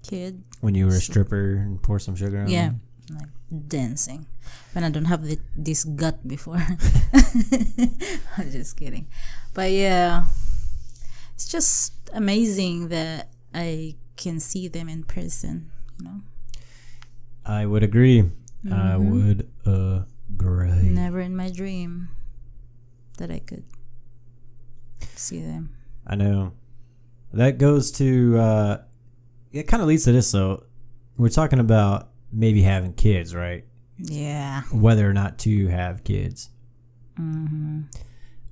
kid. When you were a stripper and pour some sugar on me? Yeah, like dancing. When I don't have this gut before. I'm just kidding. But yeah, it's just amazing that I can see them in person, I would agree. I would agree. Never in my dream that I could see them. I know. That goes to, it kind of leads to this, though. We're talking about maybe having kids, right? Yeah. Whether or not to have kids.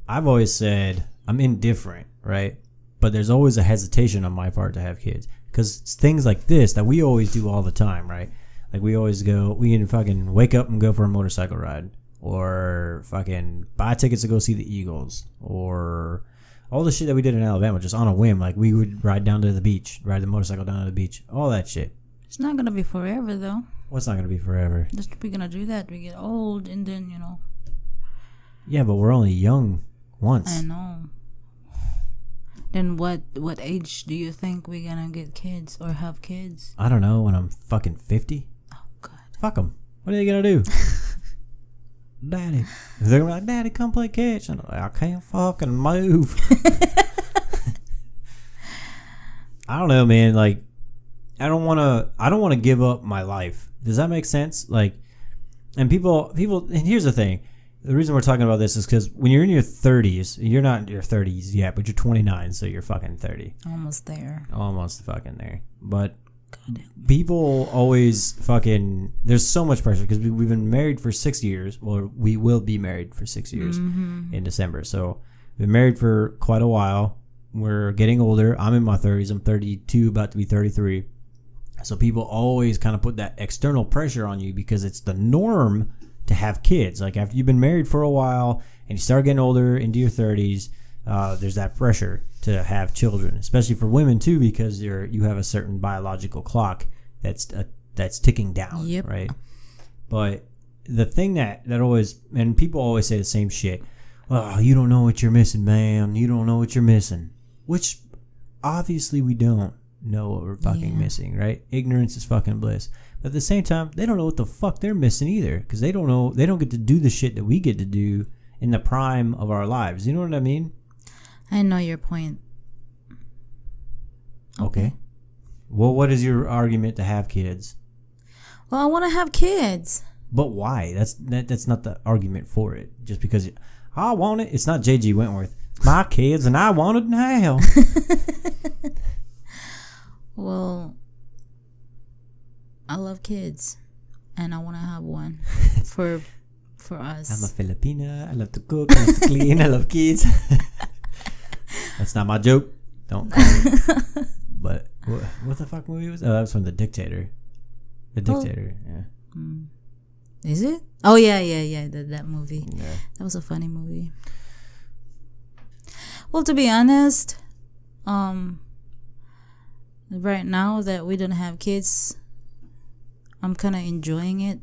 I've always said I'm indifferent, right? But there's always a hesitation on my part to have kids. Because things like this that we always do all the time, right? Like we can fucking wake up and go for a motorcycle ride. Or fucking buy tickets to go see the Eagles. Or all the shit that we did in Alabama just on a whim. Like we would ride the motorcycle down to the beach. All that shit. It's not going to be forever, though. What's not going to be forever? We're going to do that. We get old and then, Yeah, but we're only young once. I know. Then what age do you think we're gonna get kids or have kids? I don't know. When I'm fucking 50. Oh God. Fuck them. What are they gonna do? Daddy. They're gonna be like, Daddy, come play catch. And I'm like, I can't fucking move. I don't know, man. Like, I don't want to give up my life. Does that make sense? Like, and people, and here's the thing. The reason we're talking about this is because when you're in your 30s, you're not in your 30s yet, but you're 29, so you're fucking 30. Almost there. Almost fucking there. But people always fucking, there's so much pressure because we've been married for 6 years. Well, we will be married for 6 years in December. So we've been married for quite a while. We're getting older. I'm in my 30s. I'm 32, about to be 33. So people always kind of put that external pressure on you because it's the norm to have kids. Like after you've been married for a while and you start getting older into your 30s, there's that pressure to have children, especially for women too, because you have a certain biological clock that's ticking down, right? But the thing that always, and people always say the same shit. Oh, you don't know what you're missing, man. You don't know what you're missing. Which obviously we don't know what we're fucking missing, right? Ignorance is fucking bliss. But at the same time, they don't know what the fuck they're missing either, because they don't get to do the shit that we get to do in the prime of our lives. You know what I mean? I know your point. Okay. Well, what is your argument to have kids? Well, I want to have kids. But why? That's not the argument for it. Just because I want it. It's not J.G. Wentworth. It's my kids and I want it now. Well, I love kids, and I want to have one for us. I'm a Filipina. I love to cook. I love to clean. I love kids. That's not my joke. Don't call me. But what the fuck movie was that? Oh, that was from The Dictator. The Dictator, yeah. Is it? Oh, yeah. That movie. Yeah. That was a funny movie. Well, to be honest, right now that we don't have kids, I'm kind of enjoying it.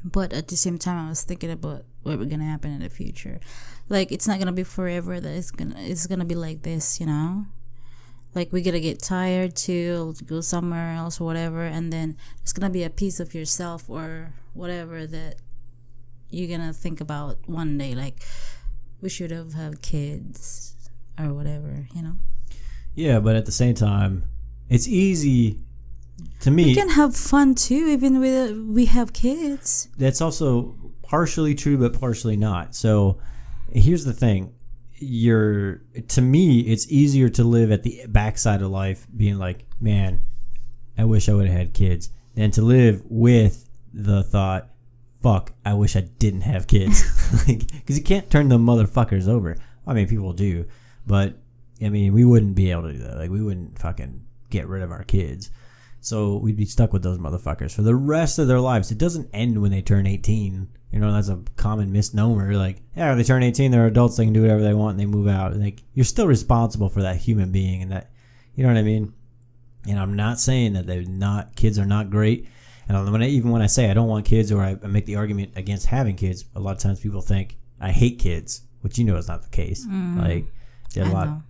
But at the same time, I was thinking about what we're gonna happen in the future. Like, it's not gonna be forever. That it's gonna be like this, you know. Like, we're gonna get tired to go somewhere else or whatever, and then it's gonna be a piece of yourself or whatever that you're gonna think about one day. Like, we should have had kids or whatever, you know. Yeah, but at the same time, it's easy to me. We can have fun too, even with we have kids. That's also partially true, but partially not. So here's the thing. To me, it's easier to live at the backside of life being like, man, I wish I would have had kids, than to live with the thought, fuck, I wish I didn't have kids. Because you can't turn the motherfuckers over. I mean, people do, but I mean, we wouldn't be able to do that. Like, we wouldn't fucking get rid of our kids. So we'd be stuck with those motherfuckers for the rest of their lives. It doesn't end when they turn 18. You know, that's a common misnomer. Like, yeah, they turn 18, they're adults, they can do whatever they want, and they move out. Like, you're still responsible for that human being, and that, you know what I mean? And I'm not saying that kids are not great. And when I say I don't want kids, or I make the argument against having kids, a lot of times people think I hate kids, which you know is not the case. Like, there's a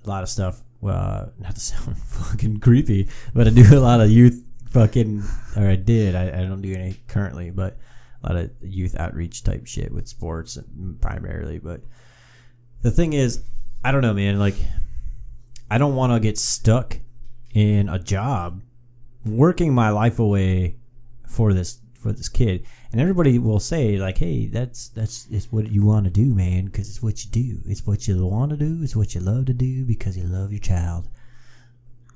lot of stuff. Well, not to sound fucking creepy, but I do a lot of youth fucking, or I did. I don't do any currently, but a lot of youth outreach type shit with sports primarily. But the thing is, I don't know, man. Like, I don't want to get stuck in a job working my life away for this kid. And everybody will say, like, hey, that's what you want to do, man, because it's what you do. It's what you want to do. It's what you love to do because you love your child.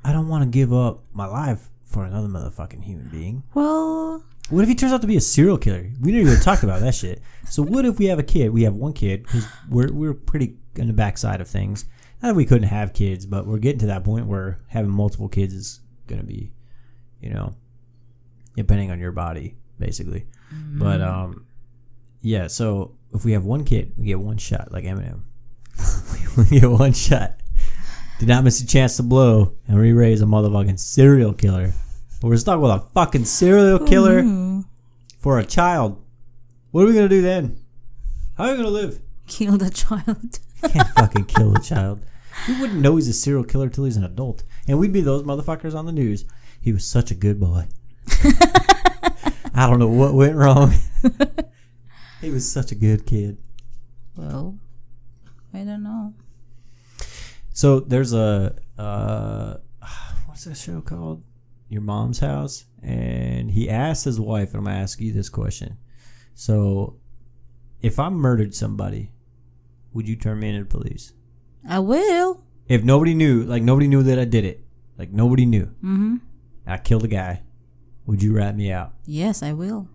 I don't want to give up my life for another motherfucking human being. Well, what if he turns out to be a serial killer? We didn't even talk about that shit. So what if we have a kid? We have one kid, because we're pretty on the backside of things. Not that we couldn't have kids, but we're getting to that point where having multiple kids is going to be, you know, depending on your body, basically. But yeah, so if we have one kid, we get one shot, like Eminem. We get one shot. Did not miss a chance to blow and re-raise a motherfucking serial killer. But we're stuck with a fucking serial killer for a child. What are we gonna do then? How are we gonna live? Kill the child. Can't fucking kill a child. He wouldn't know he's a serial killer till he's an adult. And we'd be those motherfuckers on the news. He was such a good boy. I don't know what went wrong. He was such a good kid. Well, I don't know. So there's a what's that show called? Your Mom's House. And he asked his wife, and I'm gonna ask you this question. So if I murdered somebody, would you turn me into the police? I will. If nobody knew, like nobody knew that I did it, like nobody knew. Mm-hmm. I killed a guy. Would you rat me out? Yes, I will.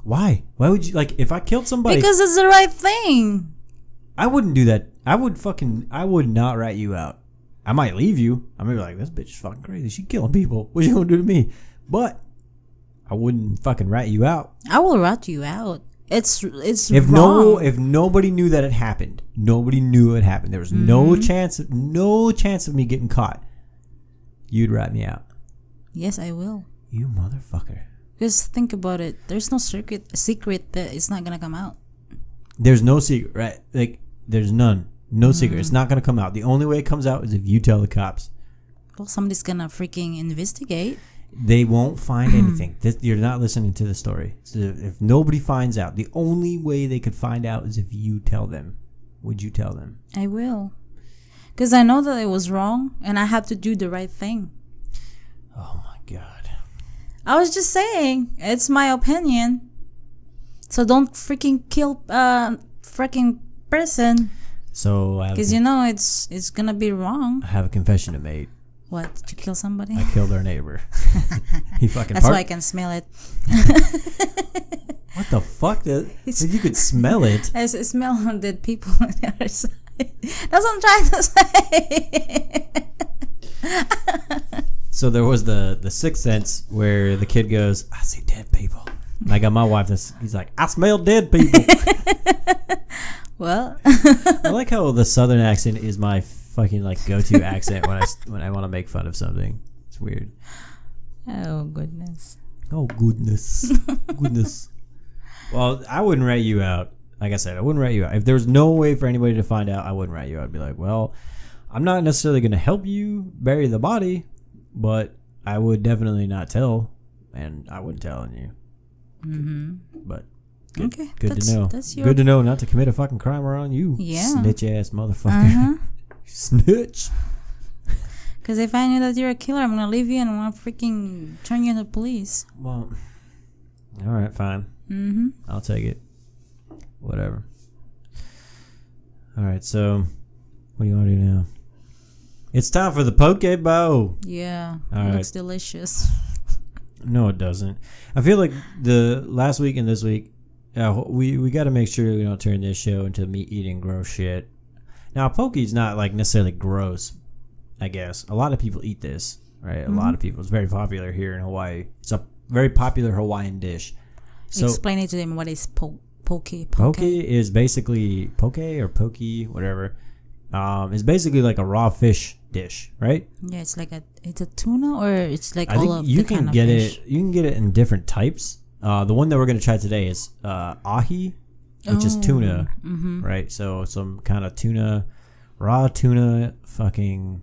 Why? Why would you, like, if I killed somebody? Because it's the right thing. I wouldn't do that. I would not rat you out. I might leave you. I might be like, this bitch is fucking crazy. She killing people. What you gonna do to me? But I wouldn't fucking rat you out. I will rat you out. It's if wrong. If nobody knew that it happened, nobody knew it happened. There was no chance of me getting caught. You'd rat me out. Yes, I will. You motherfucker. Just think about it. There's no secret that it's not gonna come out. There's no secret, right? Like, there's none. No secret. It's not gonna come out. The only way it comes out is if you tell the cops. Well, somebody's gonna freaking investigate. They won't find anything. You're not listening to the story. So if nobody finds out, the only way they could find out is if you tell them. Would you tell them? I will. Because I know that it was wrong, and I have to do the right thing. Oh my God. I was just saying, it's my opinion. So don't freaking kill freaking person. So because you know it's gonna be wrong. I have a confession to make. What? Did you kill somebody? I killed our neighbor. He fucking. That's why I can smell it. What the fuck? You could smell it. I smell dead people on the other side. That's what I'm trying to say. So there was the Sixth Sense where the kid goes, I see dead people. And I got my wife. He's like, I smell dead people. Well, I like how the Southern accent is my fucking like go-to accent when I want to make fun of something. It's weird. Oh goodness. Oh goodness. Goodness. Well, I wouldn't rat you out. Like I said, I wouldn't rat you out. If there was no way for anybody to find out, I wouldn't rat you out. I'd be like, well, I'm not necessarily going to help you bury the body, but I would definitely not tell, and I wouldn't tell on you. Mm-hmm. But good to know. Good to know not to commit a fucking crime around you. Yeah. Snitch ass motherfucker. Snitch. Because if I knew that you're a killer, I'm gonna leave you and I'm gonna freaking turn you into the police. Well, all right, fine. Mm-hmm. I'll take it. Whatever. All right, so what do you want to do now? It's time for the poke bowl. Yeah, all it right. looks delicious. No, it doesn't. I feel like the last week and this week, we got to make sure we don't turn this show into me eating gross shit. Now, poke's not like necessarily gross, I guess. A lot of people eat this, right? A lot of people. It's very popular here in Hawaii. It's a very popular Hawaiian dish. So, explain it to them. What is poke? Poke is basically poke or pokey, whatever. It's basically like a raw fish dish, right? Yeah, it's like it's a tuna, or it's like I all think of you the can kind of get fish. it. You can get it in different types. The one that we're gonna try today is ahi, which is tuna, right? So some kind of tuna, raw tuna, fucking,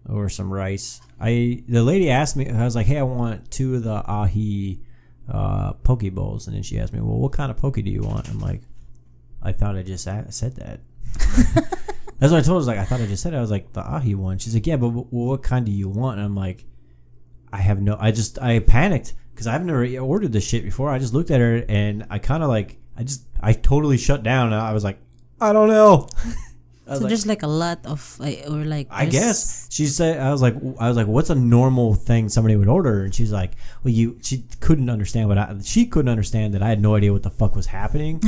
or some rice. The lady asked me. I was like, hey, I want 2 of the ahi poke bowls, and then she asked me, well, what kind of poke do you want? I'm like, I thought I just said that. That's what I told her. I was like, I thought I just said it. I was like, the ahi one. She's like, yeah, but what kind do you want? And I'm like, I panicked because I've never ordered this shit before. I just looked at her and I kind of like, I totally shut down. I was like, I don't know. So there's like a lot of or like. I guess she said. I was like, what's a normal thing somebody would order? And she's like, well, she couldn't understand she couldn't understand that I had no idea what the fuck was happening.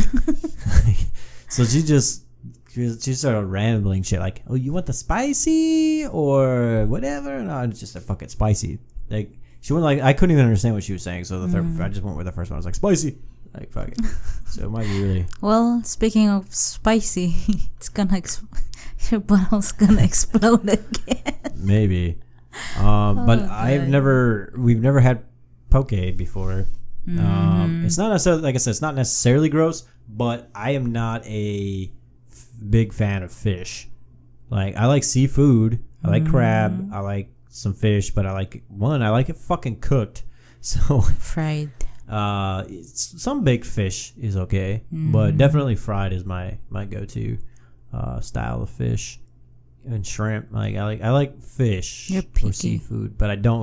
So she started rambling shit like, oh, you want the spicy or whatever? No, it's just a fucking spicy. Like she went like, I couldn't even understand what she was saying. So I just went with the first one. I was like, spicy. Like fuck it. So it might be really. Well, speaking of spicy, it's gonna your bottle's gonna explode again. Maybe, but we've never had poke before. It's not necessarily, like I said, it's not necessarily gross, but I am not a big fan of fish. Like I like seafood. I like crab. I like some fish, but I like it fucking cooked. So Fried. some baked fish is okay, but definitely fried is my go-to style of fish. And shrimp. Like I like fish or seafood, but I don't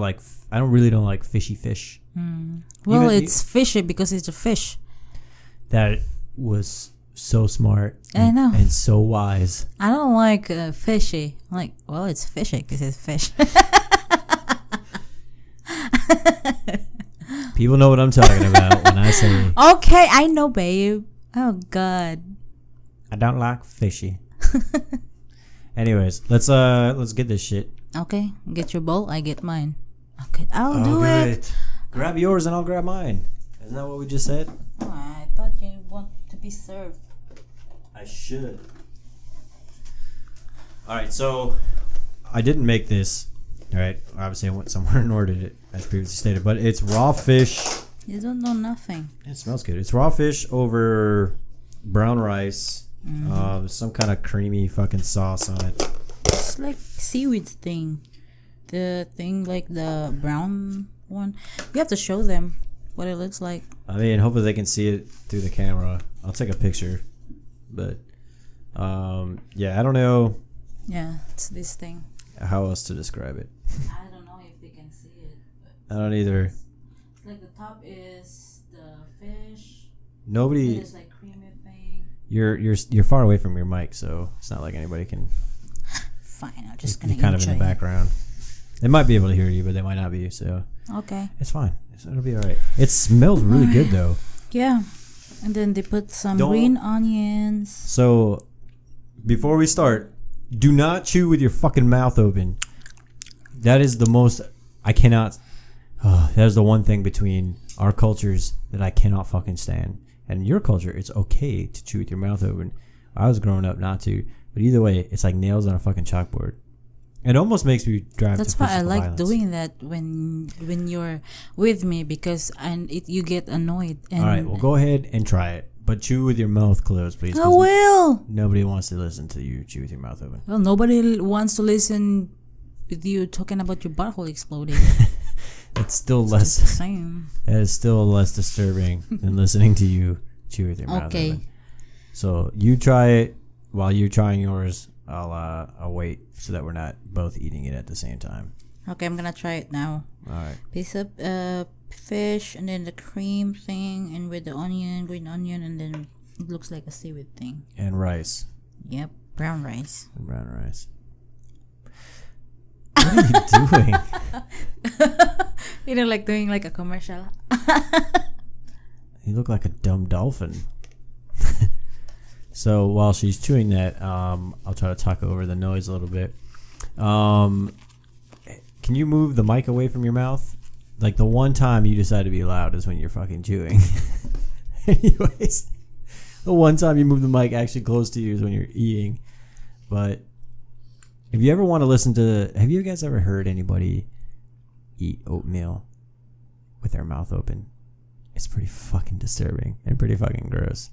really like fishy fish. Well, it's fishy because it's a fish. That was so smart. I know. And so wise. I don't like fishy. I'm like, well, it's fishy because it's fish. People know what I'm talking about when I say. Okay, I know, babe. Oh God. I don't like fishy. Anyways, let's get this shit. Okay, get your bowl. I get mine. Okay, I'll do it. Grab yours and I'll grab mine. Isn't that what we just said? Oh, I thought you want to be served. I should. All right, so I didn't make this. All right, obviously I went somewhere and ordered it, as previously stated. But it's raw fish. You don't know nothing. It smells good. It's raw fish over brown rice. Some kind of creamy fucking sauce on it. It's like seaweed thing. The thing like the brown one. You have to show them what it looks like. I mean, hopefully they can see it through the camera. I'll take a picture. But, yeah, I don't know. Yeah, it's this thing. How else to describe it? I don't know if they can see it. I don't either. It's like the top is the fish. Nobody. It is like creamy thing. You're far away from your mic, so it's not like anybody can. Fine, I'm just gonna. You're kind of in the background. They might be able to hear you, but they might not be. So. Okay. It's fine. It'll be all right. It smells really good though. Yeah, and then they put some green onions. So, before we start, do not chew with your fucking mouth open. That is the most. I cannot. That is the one thing between our cultures that I cannot fucking stand. And your culture, it's okay to chew with your mouth open. I was growing up not to, but either way, it's like nails on a fucking chalkboard. It almost makes me drive. That's why I like doing that when you're with me because you get annoyed. And all right, well, go ahead and try it, but chew with your mouth closed, please. I will. Nobody wants to listen to you chew with your mouth open. Well, nobody wants to listen with you talking about your butthole exploding. It's still less. The same. It is still less disturbing than listening to you chew with your mouth open. So you try it while you're trying yours. I'll wait so that we're not both eating it at the same time. Okay, I'm gonna try it now. All right. Piece of fish and then the cream thing and with the onion, green onion, and then it looks like a seaweed thing. And rice. Yep, brown rice. And brown rice. What are you doing? You know, like doing like a commercial. You look like a dumb dolphin. So while she's chewing that, I'll try to talk over the noise a little bit. Can you move the mic away from your mouth? Like the one time you decide to be loud is when you're fucking chewing. Anyways, the one time you move the mic actually close to you is when you're eating. But if you ever want to listen to, have you guys ever heard anybody eat oatmeal with their mouth open? It's pretty fucking disturbing and pretty fucking gross.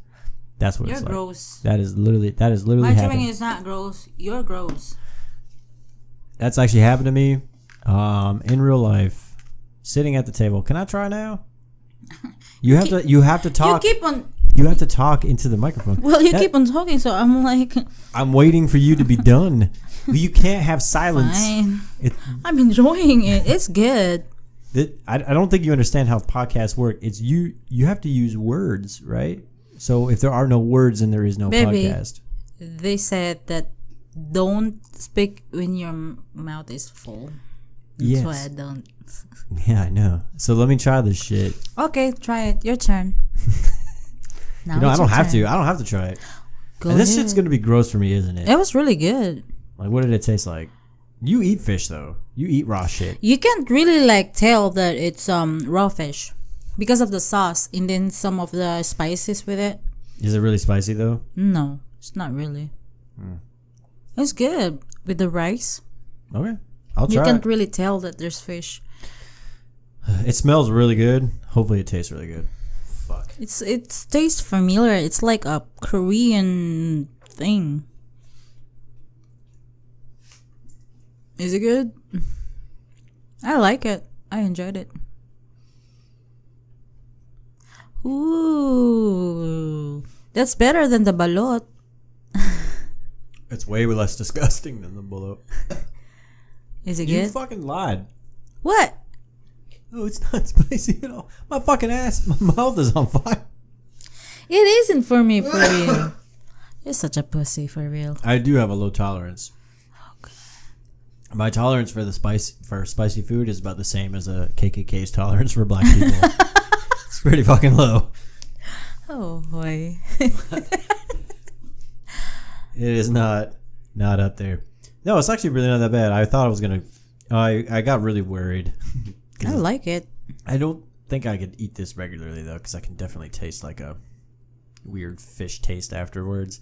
That's what it's like. You're gross. That is literally My happening. chewing is not gross. You're gross. That's actually happened to me in real life, sitting at the table. Can I try now? You have to talk. You have to talk into the microphone. Well, you keep on talking, so I'm like. I'm waiting for you to be done. You can't have silence. Fine. I'm enjoying it. It's good. I don't think you understand how podcasts work. It's you have to use words, right? So if there are no words, then there is no podcast. They said that don't speak when your mouth is full. That's why I don't. Yeah, I know. So let me try this shit. Okay, try it. Your turn. I don't have to. I don't have to try it. This shit's gonna be gross for me, isn't it? It was really good. Like, what did it taste like? You eat fish though. You eat raw shit. You can't really like tell that it's raw fish because of the sauce and then some of the spices with it. Is it really spicy though? No, it's not really. It's good with the rice. Okay, I'll try. You can't really tell that there's fish. It smells really good. Hopefully, it tastes really good. Fuck. It tastes familiar. It's like a Korean thing. Is it good? I like it. I enjoyed it. Ooh, that's better than the balot. It's way less disgusting than the bullet. Is it You good? fucking lied. What? No, it's not spicy at all. My fucking ass, my mouth is on fire. It isn't for me, for real. You're such a pussy, for real. I do have a low tolerance. My tolerance for spicy food is about the same as a KKK's tolerance for black people. It's pretty fucking low. Oh boy. It is not up there. No, it's actually really not that bad. I thought I was gonna. I got really worried. I like it. I don't think I could eat this regularly though, because I can definitely taste like a weird fish taste afterwards.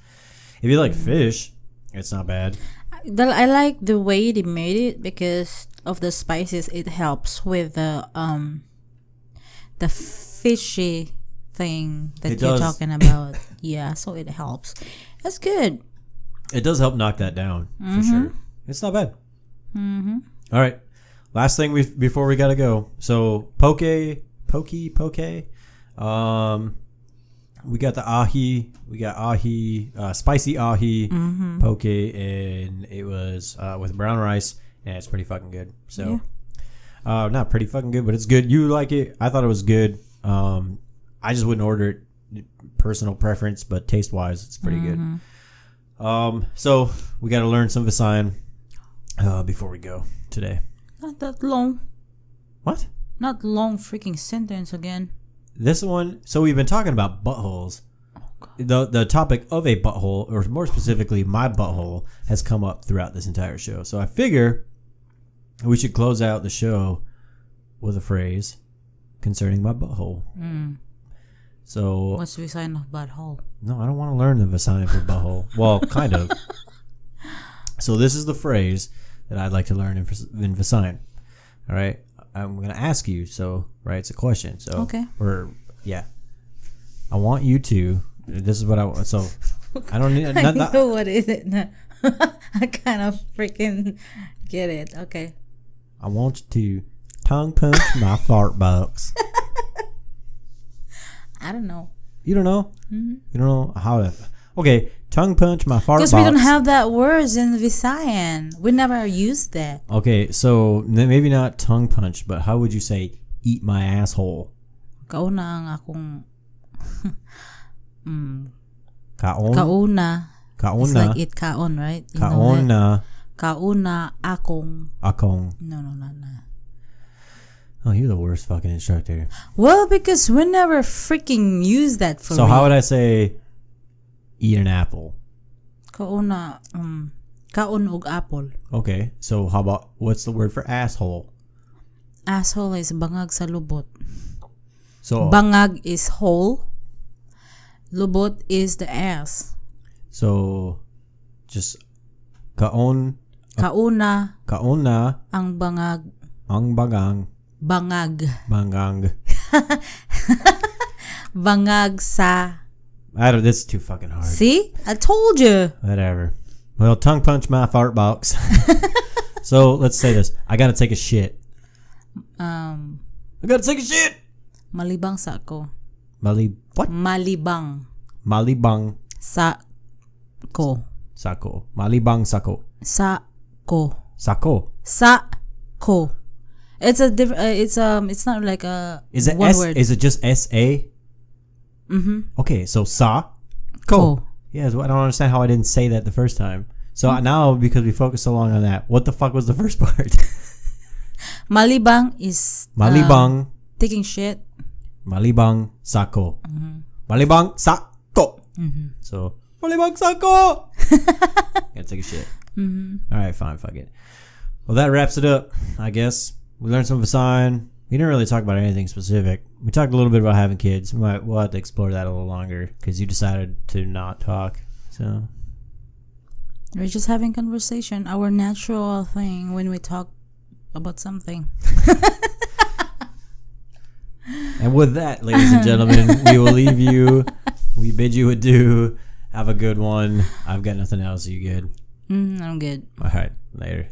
If you like fish, it's not bad. I like the way they made it because of the spices. It helps with the fishy thing that you're talking about. Yeah, so it helps. That's good. It does help knock that down for sure. It's not bad. Mm-hmm. All right, last thing before we gotta go. So poke. We got the ahi. We got ahi, spicy ahi poke, and it was with brown rice, and it's pretty fucking good. So, not pretty fucking good, but it's good. You like it? I thought it was good. I just wouldn't order it. Personal preference, but taste wise, it's pretty good. So we got to learn some Visayan before we go today. Not that long. What? Not long freaking sentence again. This one, so we've been talking about buttholes. The topic of a butthole, or more specifically my butthole, has come up throughout this entire show. So I figure we should close out the show with a phrase concerning my butthole. So what's the sign of butthole? No, I don't want to learn the Visayan for butthole. Well, kind of. So this is the phrase that I'd like to learn in Visayan. All right. I'm going to ask you, so, right, it's a question. So, okay. I want you to, this is what I want, so, I don't need, I know what is it now. I kind of freaking get it. Okay. I want you to tongue punch my fart box. I don't know. You don't know? You don't know how to, okay, tongue punch my fart box. Because we don't have that words in Visayan. We never use that. Okay, so maybe not tongue punch, but how would you say eat my asshole? Kauna ang akong Kaon? Kauna. Kauna. It's like it kaon, right? You Kaona. Kauna akong. Akong. No. Oh, you're the worst fucking instructor. Well, because we never freaking use that for So how would I say eat an apple? Kauna, kaon og apple. Okay, so how about, what's the word for asshole? Asshole is bangag sa lubot. So bangag is hole. Lubot is the ass. So just kaona ang bangag. Ang bangang. Bangag. Bangang. Bangag sa. I don't. This is too fucking hard. See, I told you. Whatever. Well, tongue punch my fart box. So let's say this. I gotta take a shit. I gotta take a shit. Malibang sa ako. What? Malibang. Malibang. Sako. Sako. Malibang sako. Sako. Sako. Sako. It's a different. It's not like a. Is it one S? word. Is it just S-A? Okay, so sa. Ko. Yeah, I don't understand how I didn't say that the first time. So now, because we focused so long on that, what the fuck was the first part? Malibang is Malibang. Taking shit. Malibang sako. Malibang sako. So malibang sako. Gotta take a shit. All right, fine, fuck it. Well, that wraps it up, I guess. We learned some Visayan. We didn't really talk about anything specific. We talked a little bit about having kids. We'll have to explore that a little longer because you decided to not talk. So we're just having conversation, our natural thing when we talk about something. And with that, ladies and gentlemen, we will leave you. We bid you adieu. Have a good one. I've got nothing else. Are you good? I'm good. All right. Later.